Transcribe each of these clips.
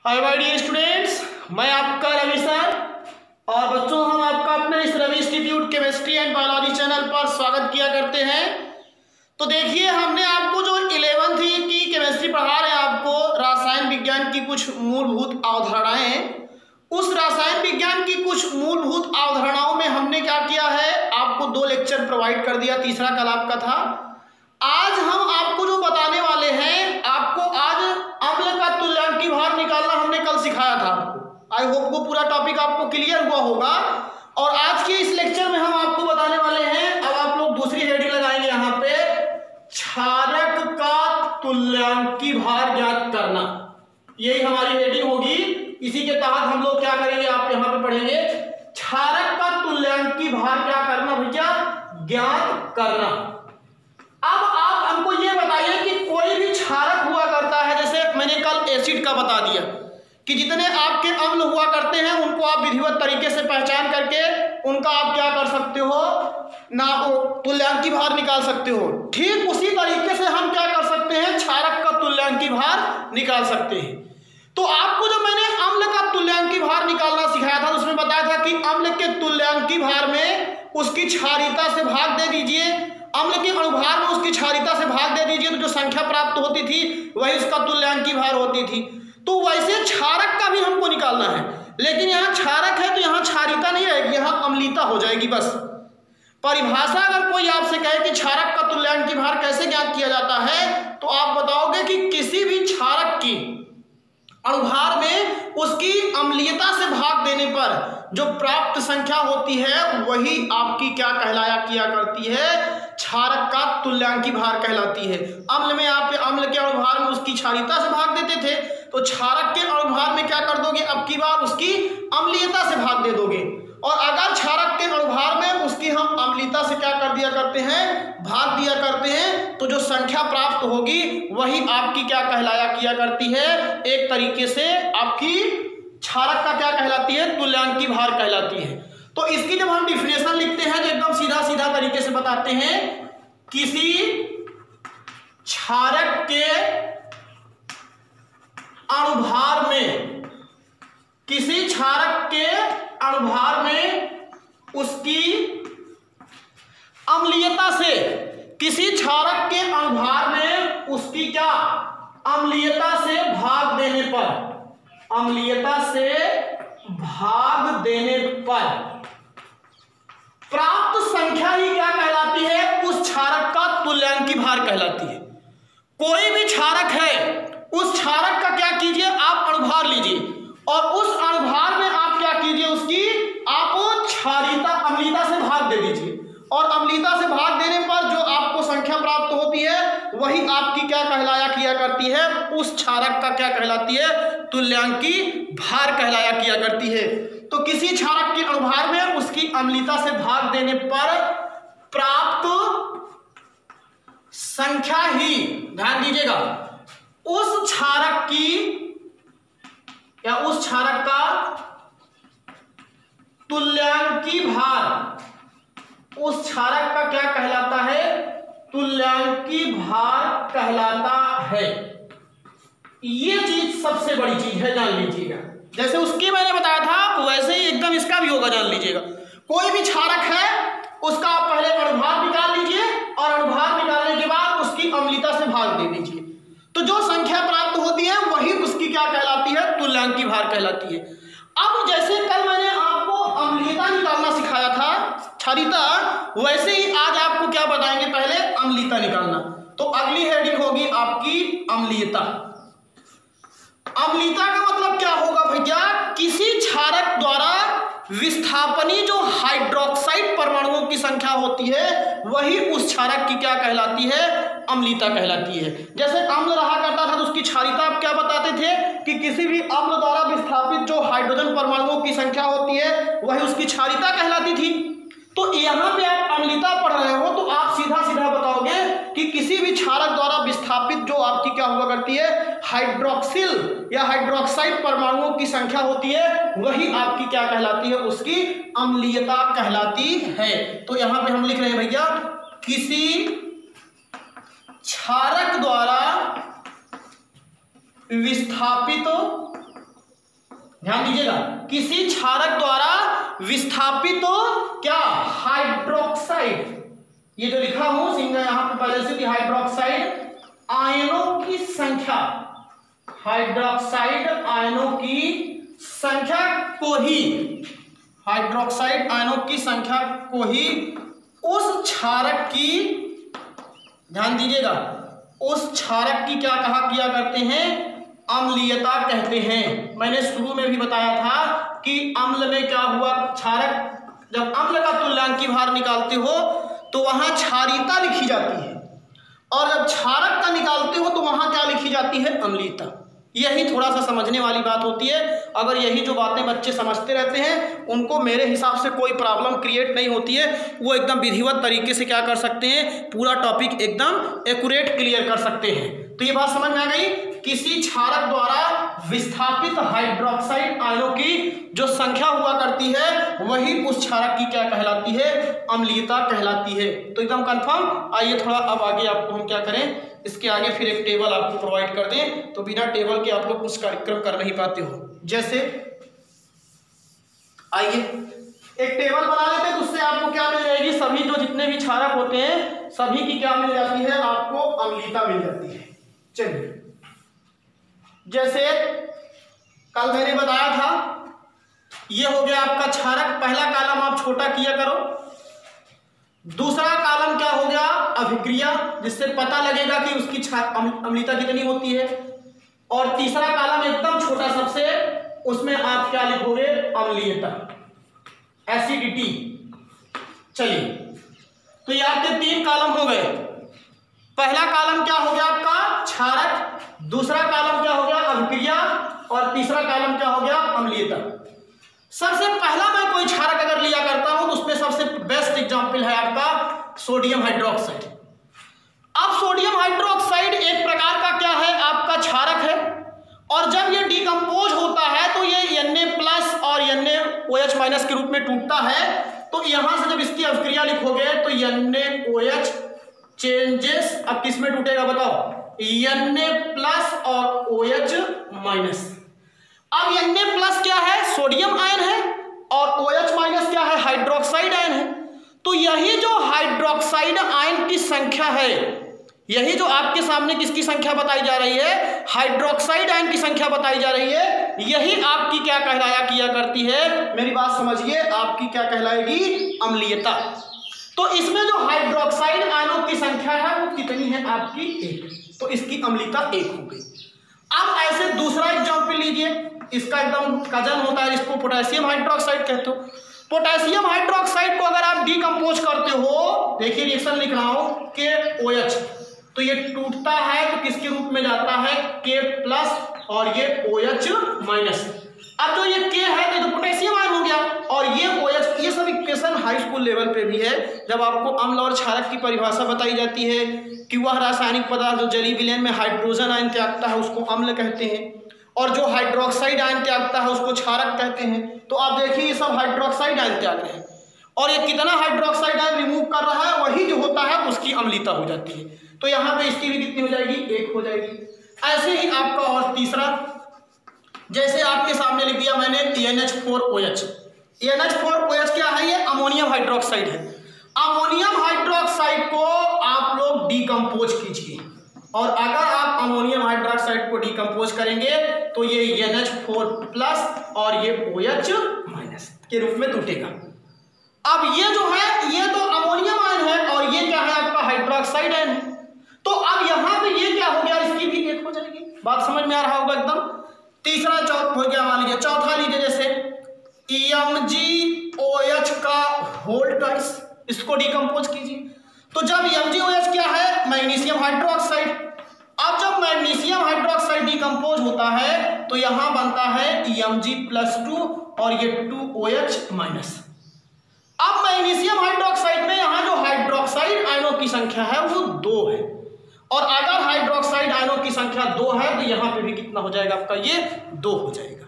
Hi my dear students, मैं आपका Ravi sir. और बच्चों, हम आपका अपने इस Ravi institute chemistry and biology channel पर स्वागत किया करते हैं। तो देखिए, हमने आपको जो 11वीं की केमिस्ट्री पढ़ा रहे हैं, आपको रसायन विज्ञान की कुछ मूलभूत अवधारणाएं। उस रसायन विज्ञान की कुछ मूलभूत अवधारणाओं में हमने क्या किया है, आपको 2 लेक्चर प्रोवाइड कर दिया, तीसरा कल आपका था। आज हम आपको जो बताने वाले हैं, आपको आज अम्ल का तुल्यांकी भार निकालना हमने कल सिखाया था आपको। आई होप वो पूरा टॉपिक आपको क्लियर हुआ होगा। और आज के इस लेक्चर में हम आपको बताने वाले हैं, अब आप लोग दूसरी हेडिंग लगाएंगे यहाँ पे, क्षारक का तुल्यांकी भार ज्ञात करना। यही हमारी हेडिंग होगी। इसी के तहत हम लोग क्या करेंगे, आप यहाँ पे पढ़ेंगे क्षारक का तुल्यांकी भार क्या करना भैया, ज्ञात करना। अब आप हमको ये बताइए कि कोई भी क्षारक हुआ करता है, जैसे मैंने कल एसिड का बता दिया कि जितने आपके अम्ल हुआ करते हैं उनको आप विधिवत तरीके से पहचान करके उनका आप क्या कर सकते हो ना, तुल्यांकी भार निकाल सकते हो। ठीक उसी तरीके से हम क्या कर सकते हैं, क्षारक का तुल्यांकी भार निकाल सकते हैं। तो आपको जो मैंने अम्ल का तुल्यांकी भार निकालना सिखाया था, उसमें बताया था कि अम्ल के तुल्यांकी भार में उसकी क्षारीयता से भाग दे दीजिए, अम्ल के अणुभार में उसकी क्षारीयता से भाग दे दीजिए, तो जो संख्या प्राप्त होती थी वही उसका तुल्यांकी भार होती थी। तो वैसे क्षारक का भी हमको निकालना है, लेकिन यहाँ क्षारक है तो यहाँ क्षारीयता नहीं रहेगी, यहाँ अम्लीयता हो जाएगी बस। परिभाषा अगर कोई आपसे कहे कि क्षारक का तुल्यांकी भार कैसे ज्ञात किया जाता है, तो आप बताओगे कि किसी भी क्षारक की अणुभार में उसकी अम्लीयता से भाग देने पर जो प्राप्त संख्या होती है वही आपकी क्या कहलाया किया करती है, क्षारक का तुल्यांकी भार कहलाती है। अम्ल में आप अम्ल के अणुभार में उसकी क्षारीयता से भाग देते थे, तो क्षारक के अणुभार में क्या कर दोगे, अब की बार उसकी अम्लीयता से भाग दे दोगे। और अगर क्षारक के अणुभार में उसकी हम अम्लीयता से क्या कर दिया करते हैं, भाग दिया करते हैं, तो जो संख्या प्राप्त होगी वही आपकी क्या कहलाया किया करती है, एक तरीके से आपकी क्षारक का क्या कहलाती है, तुल्यांकी भार कहलाती है। तो इसकी जब हम डिफिनेशन लिखते हैं तो एकदम सीधा सीधा तरीके से बताते हैं, किसी क्षारक के अणुभार में, किसी क्षारक के अणुभार में उसकी अम्लीयता से, किसी क्षारक के अणुभार में उसकी क्या अम्लीयता से भाग देने पर, अम्लीयता से भाग देने पर प्राप्त संख्या ही क्या कहलाती है, उस क्षारक का तुल्यांकी भार कहलाती है। कोई भी क्षारक है, उस क्षारक का क्या कीजिए, आप अणुभार लीजिए और उस अणुभार में आप क्या कीजिए, उसकी आप क्षारीयता अम्लीयता से भाग दे दीजिए। और अम्लीयता से भाग देने पर जो आपको संख्या प्राप्त होती है वही आपकी क्या कहलाया किया करती है, उस क्षारक का क्या कहलाती है, तुल्यांकी भार कहलाया किया करती है। तो किसी क्षारक के अणुभार में उसकी अम्लीयता से भाग देने पर प्राप्त संख्या ही, ध्यान दीजिएगा, उस क्षारक की या उस क्षारक का तुल्यांकी भार, उस क्षारक का क्या कहलाता है, तुल्यांकी भार कहलाता है। ये चीज सबसे बड़ी चीज है, जान लीजिएगा। जैसे उसकी मैंने बताया था वैसे ही एकदम इसका भी होगा, जान लीजिएगा। कोई भी क्षारक है उसका आप पहले अणुभार निकाल लीजिए और अणुभार निकालने के बाद उसकी अम्लीयता से भाग दे दीजिए, तो जो संख्या प्राप्त होती है वही उसकी क्या कहलाती है, तुल्यांकी भार कहलाती है। अब जैसे कल मैंने आपको अम्लीयता निकालना सिखाया था, क्षारीयता, वैसे ही आज आपको क्या बताएंगे, पहले अम्लीयता निकालना। तो अगली हेडिंग होगी आपकी अम्लीयता। अम्लीयता का मतलब क्या होगा भैया, किसी क्षारक द्वारा विस्थापनी जो हाइड्रोक्साइड परमाणुओं की संख्या होती है वही उस क्षारक की क्या कहलाती है, अम्लीयता कहलाती है। जैसे अम्ल रहा करता था तो उसकी क्षारीयता आप क्या बताते थे कि किसी भी अम्ल द्वारा विस्थापित जो हाइड्रोजन परमाणुओं की संख्या होती है वही उसकी क्षारीयता कहलाती थी। तो यहाँ पे आप अम्लीयता पढ़ रहे हो तो आप सीधा सीधा बताओगे कि किसी भी क्षारक द्वारा विस्थापित जो आपकी क्या हुआ करती है, हाइड्रोक्सिल या हाइड्रोक्साइड परमाणुओं की संख्या होती है वही आपकी क्या कहलाती है, उसकी अम्लीयता कहलाती है। तो यहाँ पे हम लिख रहे हैं भैया, किसी क्षारक द्वारा विस्थापित ध्यान दीजिएगा, किसी क्षारक द्वारा विस्थापित तो क्या हाइड्रोक्साइड, ये जो लिखा हूं सिंगल यहां पे पहले से कि हाइड्रोक्साइड आयनों की संख्या, हाइड्रोक्साइड आयनों की संख्या को ही, हाइड्रोक्साइड आयनों की संख्या को ही उस क्षारक की, ध्यान दीजिएगा, उस क्षारक की क्या कहा किया करते हैं, अम्लीयता कहते हैं। मैंने शुरू में भी बताया था कि अम्ल में क्या हुआ, क्षारक जब अम्ल का तुल्यांकी भार निकालते हो तो वहां क्षारीयता लिखी जाती है, और जब क्षारक का निकालते हो तो वहां क्या लिखी जाती है, अम्लीयता। यही थोड़ा सा समझने वाली बात होती है। अगर यही जो बातें बच्चे समझते रहते हैं उनको मेरे हिसाब से कोई प्रॉब्लम क्रिएट नहीं होती है, वो एकदम विधिवत तरीके से क्या कर सकते हैं, पूरा टॉपिक एकदम एक्यूरेट क्लियर कर सकते हैं। तो ये बात समझ में आ गई, किसी क्षारक द्वारा विस्थापित हाइड्रोक्साइड आयनों की जो संख्या हुआ करती है वही उस क्षारक की क्या कहलाती है, अम्लीयता कहलाती है। तो एकदम कंफर्म। आइए थोड़ा अब आगे आपको हम क्या करें, इसके आगे फिर एक टेबल आपको प्रोवाइड कर दें, तो बिना टेबल के आप लोग कुछ कार्यक्रम कर नहीं पाते हो। जैसे आइए एक टेबल बना लेते हैं, तो उससे आपको क्या मिल जाएगी, सभी जो जितने भी क्षारक होते हैं सभी की क्या मिल जाती है, आपको अम्लीयता मिल जाती है। चलिए जैसे कल मैंने बताया था, ये हो गया आपका क्षारक, पहला कॉलम आप छोटा किया करो, दूसरा कॉलम क्या हो गया, अभिक्रिया, जिससे पता लगेगा कि उसकी अम्लीयता कितनी होती है, और तीसरा कॉलम एकदम छोटा सबसे, उसमें आप क्या लिखोगे, अम्लीयता, एसिडिटी। चलिए तो ये आपके 3 कॉलम हो गए। पहला कॉलम क्या हो गया आपका, क्षारक, दूसरा कॉलम क्या हो गया, अभिक्रिया, और तीसरा कॉलम क्या हो गया, अम्लीयता। सबसे पहला मैं कोई क्षारक अगर लिया करता हूं तो उसमें सबसे बेस्ट एग्जांपल है आपका सोडियम हाइड्रोक्साइड। अब सोडियम हाइड्रोक्साइड एक प्रकार का क्या है, आपका क्षारक है, और जब ये डिकम्पोज होता है तो ये Na+ और NaOH- के रूप में टूटता है। तो यहां से जब इसकी अभिक्रिया लिखोगे तो NaOH चेंजेस, अब किस में टूटेगा बताओ, Na+ और OH-। अब Na+ क्या है, सोडियम आयन है, और OH- क्या है, हाइड्रोक्साइड आयन है। तो यही जो हाइड्रोक्साइड आयन की संख्या है, यही जो आपके सामने किसकी संख्या बताई जा रही है, हाइड्रोक्साइड आयन की संख्या बताई जा रही है, यही आपकी क्या कहलाया किया करती है, मेरी बात समझिए, आपकी क्या कहलाएगी, अम्लीयता। तो इसमें जो हाइड्रोक्साइड आयनों की संख्या है वो कितनी है, आपकी 1, तो इसकी अम्लीयता 1 हो गई। अब ऐसे दूसरा एग्जांपल लीजिए, इसका एकदम कजन होता है, इसको पोटेशियम हाइड्रोक्साइड कहते हो। पोटेशियम हाइड्रोक्साइड को अगर आप डिकम्पोज करते हो, देखिए रिएक्शन लिख रहा हूं, KOH, तो ये टूटता है तो किसके रूप में जाता है, K+ और ये OH-। अब जो ये K है तो पोटेशियम आयन हो गया, और ये OH, ये सब इक्वेशन हाई स्कूल लेवल पे भी है। जब आपको अम्ल और क्षारक की परिभाषा बताई जाती है कि वह रासायनिक पदार्थ जो जलीय विलयन में हाइड्रोजन आयन त्यागता है उसको अम्ल कहते हैं, और जो हाइड्रोक्साइड आयन त्यागता है उसको क्षारक कहते हैं। तो आप देखिए ये सब हाइड्रोक्साइड आयन त्याग रहे हैं, और ये कितना हाइड्रोक्साइड आयन रिमूव कर रहा है, वही जो होता है उसकी अम्लीयता हो जाती है। तो यहाँ पे इसकी भी कितनी हो जाएगी, 1 हो जाएगी। ऐसे ही आपका और तीसरा, जैसे आपके सामने लिख दिया मैंने NH4OH। NH4OH क्या है, ये अमोनियम हाइड्रोक्साइड है। अमोनियम हाइड्रोक्साइड को आप लोग डिकम्पोज कीजिए, और अगर आप अमोनियम हाइड्रोक्साइड को डिकम्पोज करेंगे तो ये NH4+ और ये OH- के रूप में टूटेगा। अब ये जो है ये तो अमोनियम आयन है, और ये क्या है आपका हाइड्रोक्साइड आयन है। तो अब यहां पे ये क्या हो गया, इसकी भी 1 हो जाएगी। बात समझ में आ रहा होगा एकदम। तीसरा चौथा हो गया, मान लीजिए चौथा लीजिए, जैसे EmGOH का होल ट्वाइस, इसको डिकम्पोज कीजिए। तो जब EmGOH क्या है, मैग्नीशियम हाइड्रोक्साइड। अब जब मैग्नीशियम हाइड्रोक्साइड डिकम्पोज होता है तो यहां बनता है Mg+2 और ये 2OH-। अब मैग्नीशियम हाइड्रोक्साइड में यहां जो हाइड्रोक्साइड आयनों की संख्या है वो 2 है, और अगर हाइड्रोक्साइड आयनों की संख्या 2 है तो यहां पे भी कितना हो जाएगा आपका, ये 2 हो जाएगा।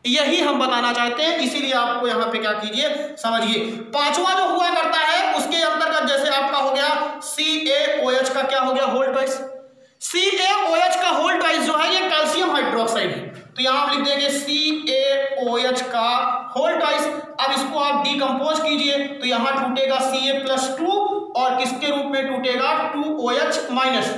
यही हम बताना चाहते हैं, इसीलिए आपको यहां पे क्या कीजिए, समझिए। पांचवा जो हुआ करता है उसके अंतर्गत, जैसे आपका हो गया CaOH का क्या हो गया, होल ट्वाइस। CaOH का होल ट्वाइस जो है ये कैल्शियम हाइड्रोक्साइड है, तो यहां हम लिख देंगे CaOH होल ट्वाइस। अब इसको आप डिकम्पोज कीजिए तो यहाँ टूटेगा Ca+2 और किसके रूप में टूटेगा 2OH माइनस।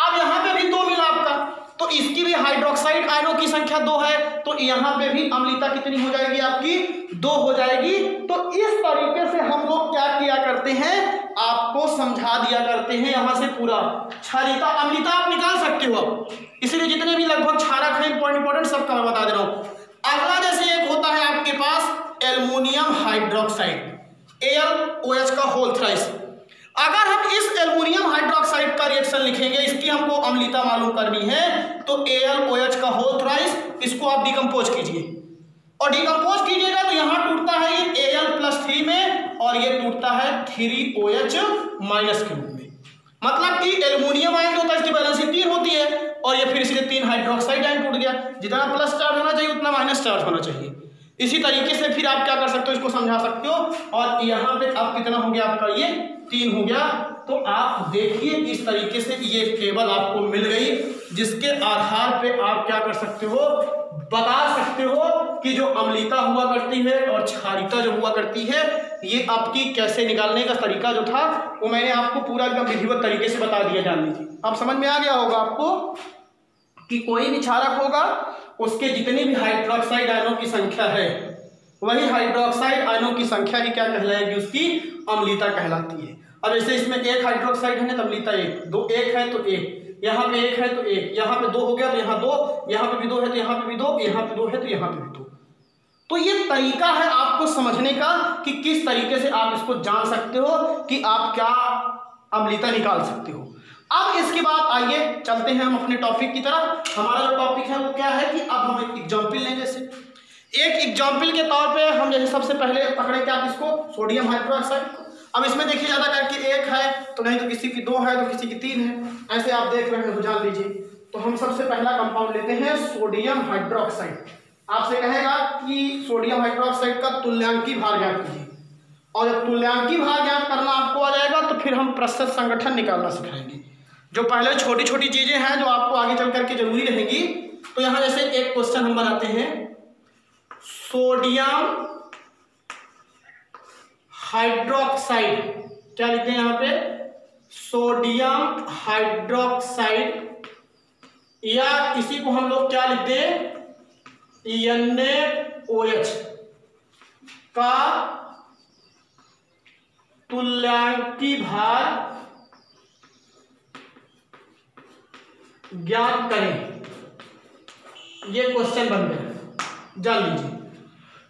अब यहाँ पे भी 2 मिला आपका, तो इसकी भी हाइड्रोक्साइड आयनों की संख्या 2 है, तो यहाँ पे भी अम्लता कितनी हो जाएगी आपकी 2 हो जाएगी। तो इस तरीके से हम लोग क्या किया करते हैं, आपको समझा दिया करते हैं यहाँ से पूरा क्षारीयता अम्लता आप निकाल सकते हो आप, इसलिए जितने भी लगभग क्षारक हैं इंपॉर्टेंट सबका मैं बता दे रहा हूँ। अगला जैसे एक होता है आपके पास एल्युमिनियम हाइड्रोक्साइड AlOH का होल थ्राइस। अगर हम इस एल्युमिनियम हाइड्रोक्साइड का रिएक्शन लिखेंगे, इसकी हमको अम्लता मालूम करनी है, तो AlOH का होल थ्राइस, इसको आप डिकम्पोज कीजिए और डिकम्पोज कीजिएगा तो यहाँ टूटता है ये Al+3 में और ये टूटता है 3OH माइनस के रूप में। मतलब कि एल्युमिनियम आयन जो होता है इसकी बैलेंसी 3 होती है और ये फिर इसलिए 3 हाइड्रोक्साइड आयन टूट गया। जितना प्लस चार्ज होना चाहिए उतना माइनस चार्ज होना चाहिए। इसी तरीके से फिर आप क्या कर सकते हो, इसको समझा सकते हो। और यहाँ पे अब कितना हो गया आपका, ये 3 हो गया। तो आप देखिए इस तरीके से ये टेबल आपको मिल गई, जिसके आधार पे आप क्या कर सकते हो, बता सकते हो कि जो अम्लता हुआ करती है और क्षारीयता जो हुआ करती है, ये आपकी कैसे निकालने का तरीका जो था वो मैंने आपको पूरा एकदम विधिवत तरीके से बता दिया। जान लीजिए अब समझ में आ गया होगा आपको कि कोई भी क्षारक होगा उसके जितनी भी हाइड्रोक्साइड आयनों की संख्या है, वही हाइड्रोक्साइड आयनों की संख्या ही क्या कहलाएगी, उसकी अम्लता कहलाती है। अब जैसे इसमें 1 हाइड्रोक्साइड है तो अम्लता 1, 2 1 है तो 1, यहाँ पे 1 है तो 1, यहाँ पे 2 हो गया तो यहाँ 2, यहाँ पे भी 2 है तो यहाँ पे भी 2, यहाँ पे 2 है तो यहाँ पे भी 2। तो ये तरीका है आपको समझने का कि किस तरीके से आप इसको जान सकते हो कि आप क्या अम्लता निकाल सकते हो। अब इसके बाद आइए चलते हैं हम अपने टॉपिक की तरफ। हमारा जो टॉपिक है वो क्या है कि अब हम एक एग्जाम्पल लें। जैसे एक एग्जाम्पल के तौर पे हम जैसे सबसे पहले पकड़े क्या, किसको, सोडियम हाइड्रोक्साइड को। अब इसमें देखिए ज़्यादा करके 1 है तो नहीं तो किसी की 2 है तो किसी की 3 है, ऐसे आप देख रहे हैं तो जान लीजिए। तो हम सबसे पहला कंपाउंड लेते हैं सोडियम हाइड्रोक्साइड। आपसे कहेगा कि सोडियम हाइड्रोक्साइड का तुल्यांकी भार ज्ञात कीजिए, और जब तुल्यांकी भार ज्ञात करना आपको आ जाएगा तो फिर हम प्रतिशत संगठन निकालना सिखाएंगे। जो पहले छोटी छोटी चीजें हैं जो आपको आगे चल करके जरूरी रहेंगी। तो यहाँ जैसे एक क्वेश्चन हम बनाते हैं, सोडियम हाइड्रोक्साइड, क्या लिखते हैं यहाँ पे, सोडियम हाइड्रोक्साइड, या इसी को हम लोग क्या लिखते हैं, NaOH का तुल्यांकी भार ज्ञात करें। ये क्वेश्चन बन गया, जान लीजिए।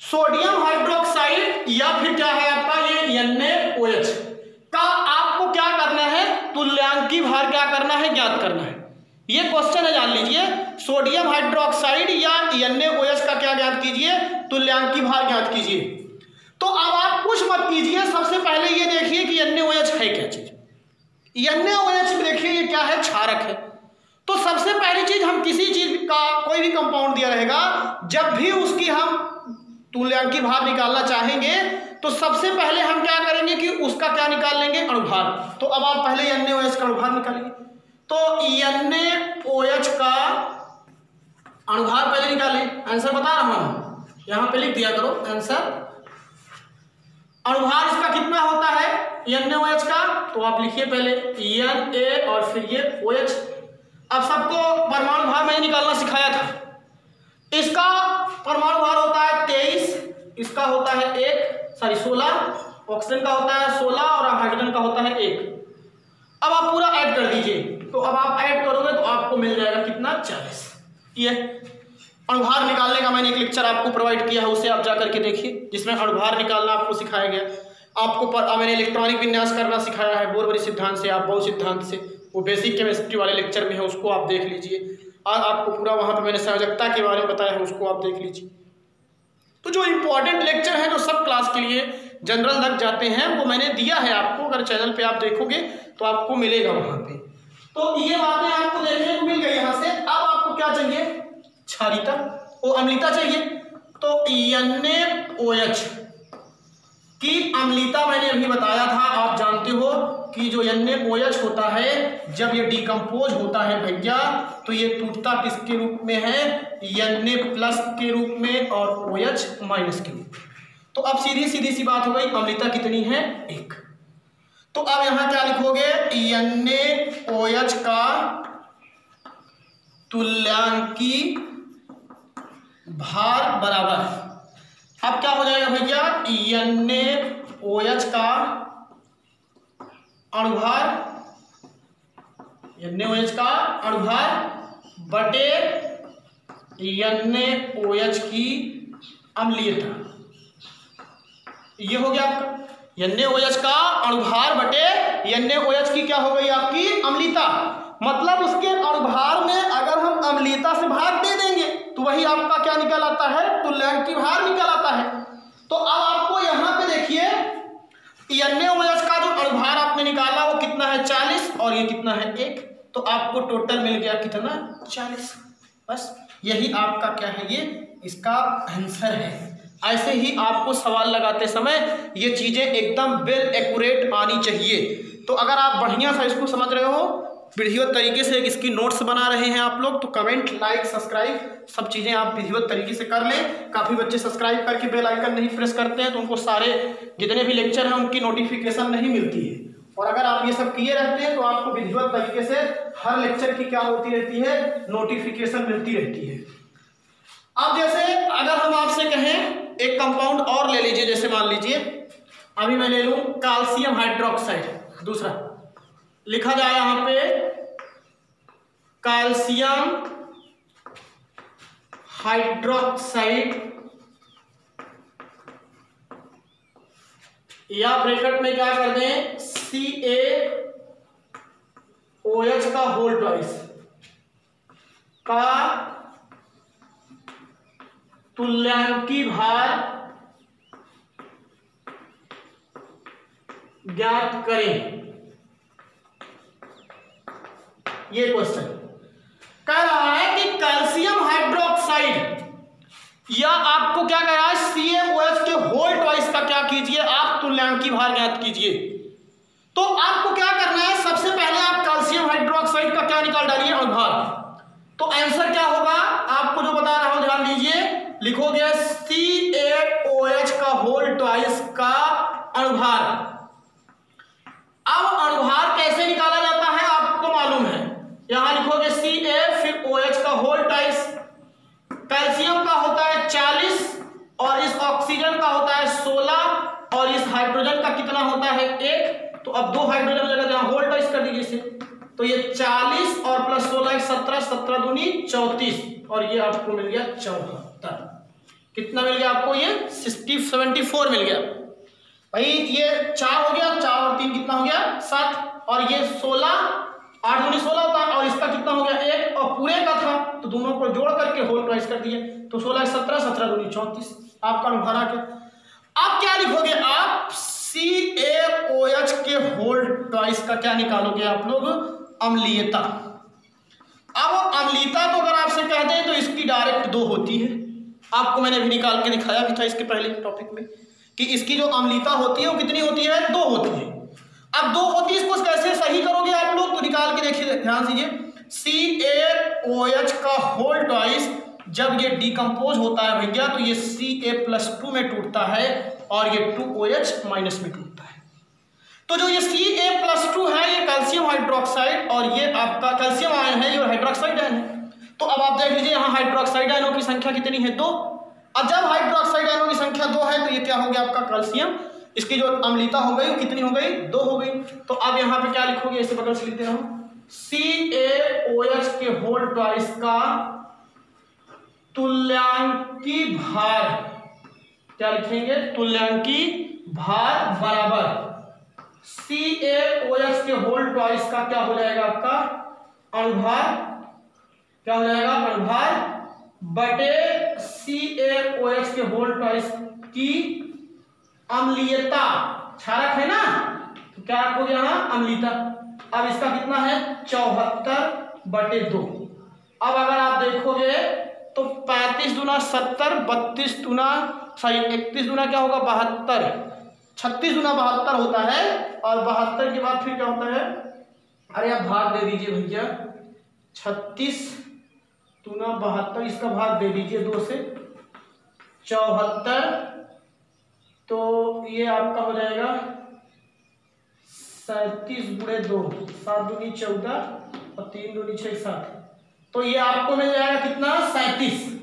सोडियम हाइड्रोक्साइड या फिर क्या है आपका ये NaOH का आपको क्या करना है, तुल्यांकी भार क्या करना है, ज्ञात करना है। ये क्वेश्चन है, जान लीजिए। सोडियम हाइड्रोक्साइड या NaOH का क्या ज्ञात कीजिए, तुल्यांकी भार ज्ञात कीजिए। तो अब आप कुछ मत कीजिए, सबसे पहले ये देखिए कि NaOH है क्या चीज। NaOH देखिए ये क्या है, क्षारक है। तो सबसे पहली चीज, हम किसी चीज का कोई भी कंपाउंड दिया रहेगा, जब भी उसकी हम तुल्यांकी भार निकालना चाहेंगे तो सबसे पहले हम क्या करेंगे कि उसका क्या निकाल लेंगे, अणुभार। तो अब आप पहले NaOH का अणुभार निकालेंगे। तो NaOH का अणुभार पहले निकालें, आंसर बता रहा हूं, यहां पे लिख दिया करो आंसर। अणुभार इसका कितना होता है NaOH का, तो आप लिखिए पहले Na और फिर ये OH। अब सबको परमाणु भार मैंने निकालना सिखाया था। इसका परमाणु भार होता है 23, इसका होता है 16, ऑक्सीजन का होता है 16 और हाइड्रोजन का होता है 1। अब आप पूरा ऐड कर दीजिए, तो अब आप ऐड करोगे तो आपको मिल जाएगा कितना, 40। ये अणुभार निकालने का मैंने एक लेक्चर आपको प्रोवाइड किया है, उसे आप जाकर के देखिए, जिसमें अणुभार निकालना आपको सिखाया गया। आपको मैंने इलेक्ट्रॉनिक विन्यास करना सिखाया है बोरबरी सिद्धांत से, आप बहु सिद्धांत से, वो बेसिक केमिस्ट्री वाले लेक्चर में है, उसको आप देख लीजिए। और आपको पूरा वहाँ पे मैंने संयोजकता के बारे में बताया है, उसको आप देख लीजिए। तो जो इम्पोर्टेंट लेक्चर है जो सब क्लास के लिए जनरल लग जाते हैं, वो मैंने दिया है आपको, अगर चैनल पे आप देखोगे तो आपको मिलेगा वहाँ पे। तो ये बातें आपको देखने को मिल गई यहाँ से। अब आपको क्या चाहिए, क्षारीयता, वो अम्लता चाहिए। तो NaOH की अम्लता मैंने अभी बताया था, आप जानते हो कि जो NaOH होता है, जब ये डिकम्पोज होता है भैया, तो ये टूटता किसके रूप में है, Na+ के रूप में और OH- के रूप में। तो अब सीधी सीधी सी बात हो गई, अम्लता कितनी है? 1। तो अब यहां क्या लिखोगे? NaOH का तुल्यांकी भार बराबर, अब क्या हो जाएगा भैया? NaOH का अणुभार, NaOH का अणुभार बटे NaOH की अम्लीयता। ये हो गया आपका NaOH का अणुभार बटे NaOH की क्या हो गई? आपकी अम्लीयता। मतलब उसके अणुभार में अगर हम अम्लीयता से भाग दे देंगे तो वही आपका क्या निकल आता है? तुल्यांकी भार निकल आता है। तो अब आपको यहां पे देखिए NaOH का जो अणुभार आपने निकाला वो कितना है? 40, और ये कितना है? 1। तो आपको टोटल मिल गया कितना? 40। बस यही आपका क्या है? ये इसका आंसर है। ऐसे ही आपको सवाल लगाते समय ये चीजें एकदम वेल एक्यूरेट आनी चाहिए। तो अगर आप बढ़िया सा इसको समझ रहे हो, विधिवत तरीके से इसकी नोट्स बना रहे हैं आप लोग, तो कमेंट, लाइक, सब्सक्राइब सब चीज़ें आप विधिवत तरीके से कर लें। काफ़ी बच्चे सब्सक्राइब करके बेल आइकन नहीं प्रेस करते हैं तो उनको सारे जितने भी लेक्चर हैं उनकी नोटिफिकेशन नहीं मिलती है। और अगर आप ये सब किए रहते हैं तो आपको विधिवत तरीके से हर लेक्चर की क्या होती रहती है? नोटिफिकेशन मिलती रहती है। अब जैसे अगर हम आपसे कहें एक कंपाउंड और ले लीजिए, जैसे मान लीजिए अभी मैं ले लूँ कैल्शियम हाइड्रोक्साइड, दूसरा लिखा जाए यहां पे कैल्शियम हाइड्रोक्साइड, या ब्रैकेट में क्या कर दें? CaOH का होल ट्वाइस का तुल्यांकी भार ज्ञात करें। ये क्वेश्चन कह रहा है कि कैल्शियम हाइड्रोक्साइड, या आपको क्या कह रहा है? CaOH के होल ट्वाइस का क्या कीजिए? आप तुल्यांकी भार ज्ञात कीजिए। तो आपको क्या करना है? सबसे पहले आप कैल्शियम हाइड्रोक्साइड का क्या निकाल डालिए? अणुभार। तो आंसर क्या होगा? आपको जो बता रहा हूं ध्यान दीजिए, लिखोगे CaOH का होल ट्वाइस का अणुभार। अब अणुभार कैसे निकाला जाता है आपको मालूम है? यहां लिखोगे Ca फिर OH का होल ट्वाइस। कैल्शियम का होता है 40 और इस ऑक्सीजन का होता है 16 और इस हाइड्रोजन का कितना होता है? 1। तो अब 2 हाइड्रोजन जगह यहां होल ट्वाइस कर दीजिए इसे। तो ये 40 और प्लस 16 17, 17 दूनी 34 और ये आपको मिल गया 74। कितना मिल गया आपको? ये 74 मिल गया भाई। ये 4 हो गया, 4 और 3 कितना हो गया? 7, और ये 16, 8 दूनी 16 होता है, और इसका कितना हो गया? 1, और पूरे का था तो दोनों को जोड़ करके होल ट्वाइस कर दिए। तो 16 17, 17 दूनी 34 आपका अणुभार आ गया। आप क्या लिखोगे? आप CaOH के होल ट्वाइस का क्या निकालोगे आप लोग? अम्लीयता। अब अम्लीयता तो अगर आपसे कह दें तो इसकी डायरेक्ट 2 होती है। आपको मैंने भी निकाल के दिखाया भी था इसके पहले टॉपिक में कि इसकी जो अम्लीयता होती है वो कितनी होती है? 2 होती है। अब 2 होती है, इसको कैसे सही करोगे आप लोग? तो निकाल के देखिए, ध्यान दीजिए। CaOH का होल ट्वाइस जब ये डिकम्पोज होता है भैया तो ये Ca+2 में टूटता है और ये 2OH- में टूटता है। तो जो ये Ca+2 है ये कैल्शियम हाइड्रोक्साइड और ये आपका कैल्शियम आयन है, ये हाइड्रोक्साइड आयन है। तो अब आप देख लीजिए यहाँ हाइड्रोक्साइड आयनों की संख्या कितनी है? 2। अब जब हाइड्रोक्साइड आयनों की संख्या 2 है तो ये क्या हो गया आपका? कैल्शियम। इसकी जो अम्लीयता हो गई वो कितनी हो गई? 2 हो गई। तो अब यहाँ पे क्या लिखोगे? इसे बगल से लिखते रहो, CaOH के होल ट्वाइस का तुल्यांकी भार, क्या लिखेंगे? तुल्यांकी भार बराबर CaOH के होल ट्वाइस का क्या हो जाएगा आपका? अणुभार। क्या हो जाएगा? अणुभार बटे CaOH के होल ट्वाइस की अम्लीयता। क्षारक है ना, तो क्या रखोगे यहां? अम्लीयता। अब इसका कितना है? 74/2। अब अगर आप देखोगे तो 35 दूना 70, 32 दूना 31 दूना क्या होगा? 72, 36 दूना 72 होता है। और 72 के बाद फिर क्या होता है? अरे आप भाग दे दीजिए भैया, 36 दूना 72, इसका भाग दे दीजिए 2 से। 74 तो ये आपका हो जाएगा 37 गुणे 2, 7 दूनी 14 और 3 दूनी 6 7, तो ये आपको मिल जाएगा कितना 37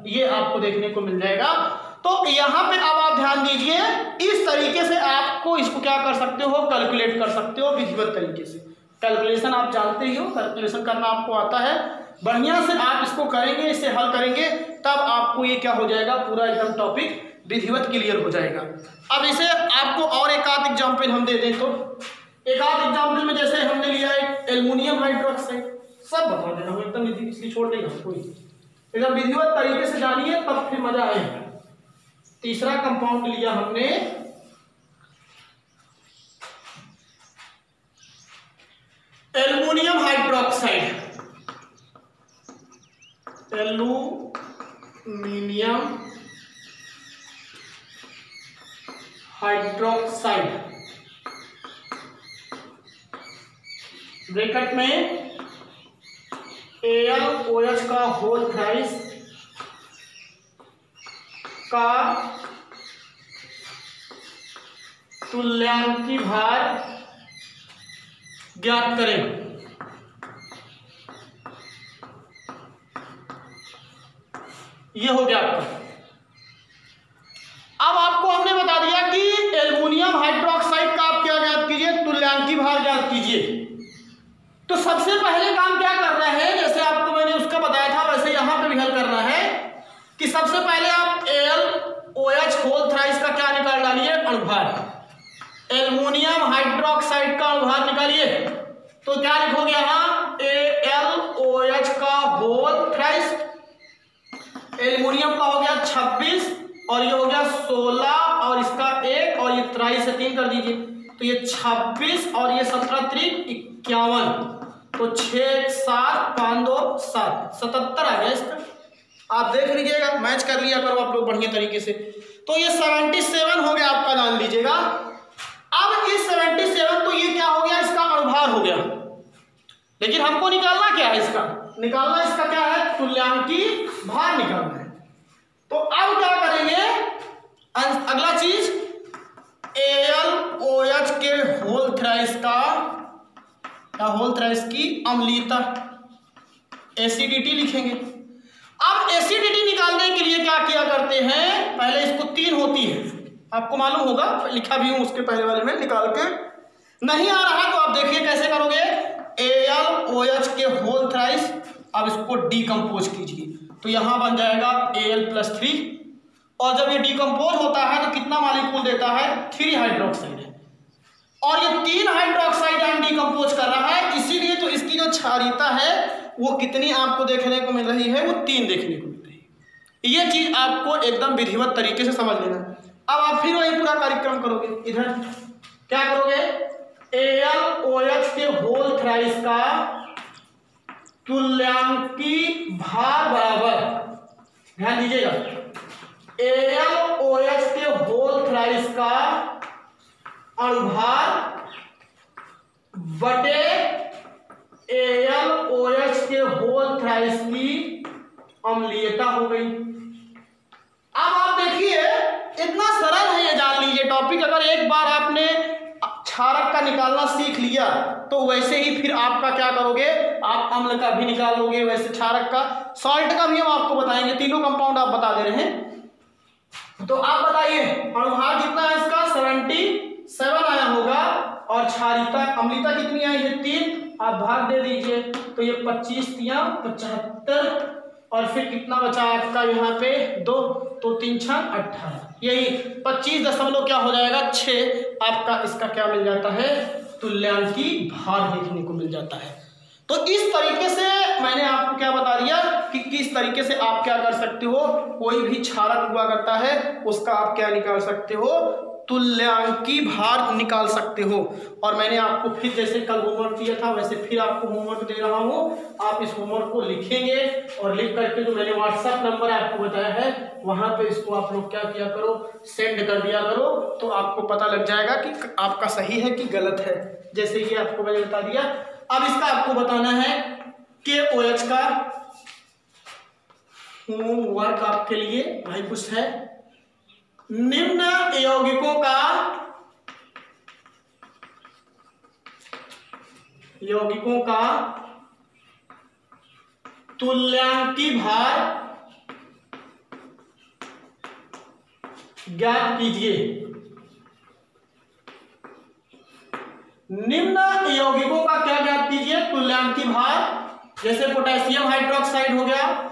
ये आपको देखने को मिल जाएगा। तो यहाँ पे अब आप ध्यान दीजिए, इस तरीके से आपको इसको क्या कर सकते हो, कैलकुलेट कर सकते हो विधिवत तरीके से। कैलकुलेशन आप जानते ही हो, कैलकुलेशन करना आपको आता है, बढ़िया से आप इसको करेंगे, इसे हल करेंगे, तब आपको ये क्या हो जाएगा, पूरा एकदम टॉपिक विधिवत क्लियर हो जाएगा। अब इसे आपको और एक आध एग्जाम्पल हम दे दें, तो एक आध एग्जाम्पल में जैसे हमने लिया है एल्युमिनियम हाइड्रोक्साइड, सब बता देना हम एकदम, इसलिए छोड़ देगा कोई, एकदम विधिवत तरीके से जानिए तब फिर मजा आएगा। तीसरा कंपाउंड लिया हमने aluminium hydroxide, aluminium hydroxide, bracket में AlOH का होल थ्राइस का तुल्यांकी भार ज्ञात करें। ये हो गया आपका। अब आपको हमने बता दिया कि एल्युमिनियम हाइड्रोक्साइड का आप क्या ज्ञात कीजिए, तुल्यांकी भार ज्ञात कीजिए। तो सबसे पहले काम क्या करना है, जैसे आपको मैंने उसका बताया था वैसे यहां पे भी हल करना है कि सबसे पहले आप AlOH होल थ्राइस का क्या निकाल डालिए, अणुभार। एल्युमिनियम हाइड्रोक्साइड का अणुभार निकालिए, तो क्या लिखोगे यहां, AlOH का होल थ्राइस, एल्युमिनियम का हो गया 26 और ये हो गया 16 और इसका 1 और ये थ्राइस से 3 कर दीजिए, तो ये 26 और ये 17 3 51, तो 6 7 5 2 7 77 आ गया इसका। आप देख लीजिएगा, मैच कर लिया करो आप लोग बढ़िया तरीके से। तो ये 77 हो गया आपका, जान लीजिएगा। अब इस 77, तो ये क्या हो गया, इसका अणुभार हो गया, लेकिन हमको निकालना क्या है, इसका निकालना, इसका क्या है, तुल्यांकी भार निकालना है। तो अब क्या करेंगे, अगला चीज AlOH के होल थ्राइस का, होल थ्राइस की अम्लीयता, एसिडिटी लिखेंगे। अब एसिडिटी निकालने के लिए क्या किया करते हैं, पहले इसको 3 होती है, आपको मालूम होगा, लिखा भी हूं उसके पहले वाले में, निकाल के नहीं आ रहा तो आप देखिए कैसे करोगे। AlOH के होल थ्राइस, अब इसको डीकम्पोज कीजिए, तो यहां बन जाएगा Al+3, और जब ये डीकम्पोज होता है तो कितना मॉलिक्यूल देता है, 3 हाइड्रोक्साइड है, और ये 3 हाइड्रोक्साइड आयन डीकम्पोज कर रहा है, इसीलिए तो इसकी जो क्षारीयता है वो कितनी आपको देखने को मिल रही है, वो 3 देखने को मिल रही है। ये चीज आपको एकदम विधिवत तरीके से समझ लेना। अब आप फिर वही पूरा कार्यक्रम करोगे, इधर क्या करोगे, AlOH के होल थ्राइस का तुल्यांकी भार बराबर, ध्यान दीजिएगा, AlOH के होल थ्राइस का अणुभार बटे AlOH के होल थ्राइस की अम्लीयता हो गई। अब आप देखिए, इतना सरल है ये, जान लीजिए टॉपिक। अगर एक बार आपने क्षारक का निकालना सीख लिया तो वैसे ही फिर आपका क्या करोगे, आप अम्ल का भी निकालोगे, वैसे क्षारक का, सॉल्ट का भी हम आपको बताएंगे। तीनों कंपाउंड आप बता दे रहे हैं। तो आप बताइए अणुभार कितना है इसका, 77 आया होगा, और क्षारीयता अम्लीयता कितनी आई है, 3, आप भाग दे दीजिए, तो ये 25 या 75, और फिर कितना बचा आपका यहाँ पे 2, तो 3 6 18, यही 25 क्या हो जाएगा 6, आपका इसका क्या मिल जाता है, तुल्यांकी भार देखने को मिल जाता है। तो इस तरीके से मैंने आपको क्या बता दिया कि किस तरीके से आप क्या कर सकते हो, कोई भी क्षारक हुआ करता है उसका आप क्या निकाल सकते हो, तुल्यांकी भार निकाल सकते हो। और मैंने आपको फिर जैसे कल होमवर्क दिया था वैसे फिर आपको होमवर्क दे रहा हूं, आप इस होमवर्क को लिखेंगे और लिख करके जो मैंने व्हाट्सएप नंबर आपको बताया है वहां पे इसको आप लोग क्या किया करो, सेंड कर दिया करो, तो आपको पता लग जाएगा कि आपका सही है कि गलत है। जैसे ये आपको मैंने बता दिया। अब इसका आपको बताना है कि OH का होमवर्क आपके लिए भाई कुछ है, निम्न यौगिकों का तुल्यांकी भार ज्ञात कीजिए। निम्न यौगिकों का क्या ज्ञात कीजिए? तुल्यांकी भार। जैसे पोटेशियम हाइड्रोक्साइड हो गया,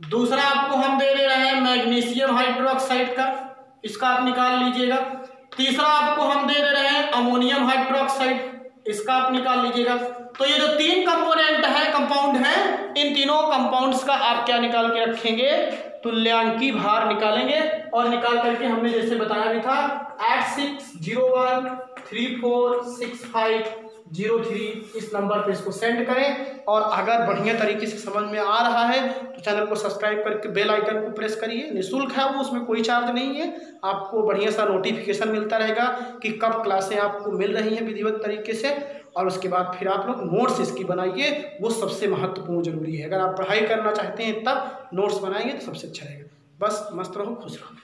दूसरा आपको हम दे रहे हैं मैग्नीशियम हाइड्रोक्साइड का, इसका आप निकाल लीजिएगा। तीसरा आपको हम दे रहे हैं अमोनियम हाइड्रोक्साइड, इसका आप निकाल लीजिएगा। तो ये जो 3 कंपोनेंट है, कंपाउंड हैं, इन तीनों कंपाउंड्स का आप क्या निकाल के रखेंगे? तुल्यांकी भार निकालेंगे। और निकाल करके हमने जैसे बताया भी था 8601346503 इस नंबर पे इसको सेंड करें। और अगर बढ़िया तरीके से समझ में आ रहा है तो चैनल को सब्सक्राइब करके बेल आइकन को प्रेस करिए। निःशुल्क है वो, उसमें कोई चार्ज नहीं है। आपको बढ़िया सा नोटिफिकेशन मिलता रहेगा कि कब क्लासें आपको मिल रही हैं विधिवत तरीके से। और उसके बाद फिर आप लोग नोट्स इसकी बनाइए, वो सबसे महत्वपूर्ण जरूरी है। अगर आप पढ़ाई करना चाहते हैं तब नोट्स बनाएंगे तो सबसे अच्छा रहेगा। बस मस्त रहो, खुश रहो।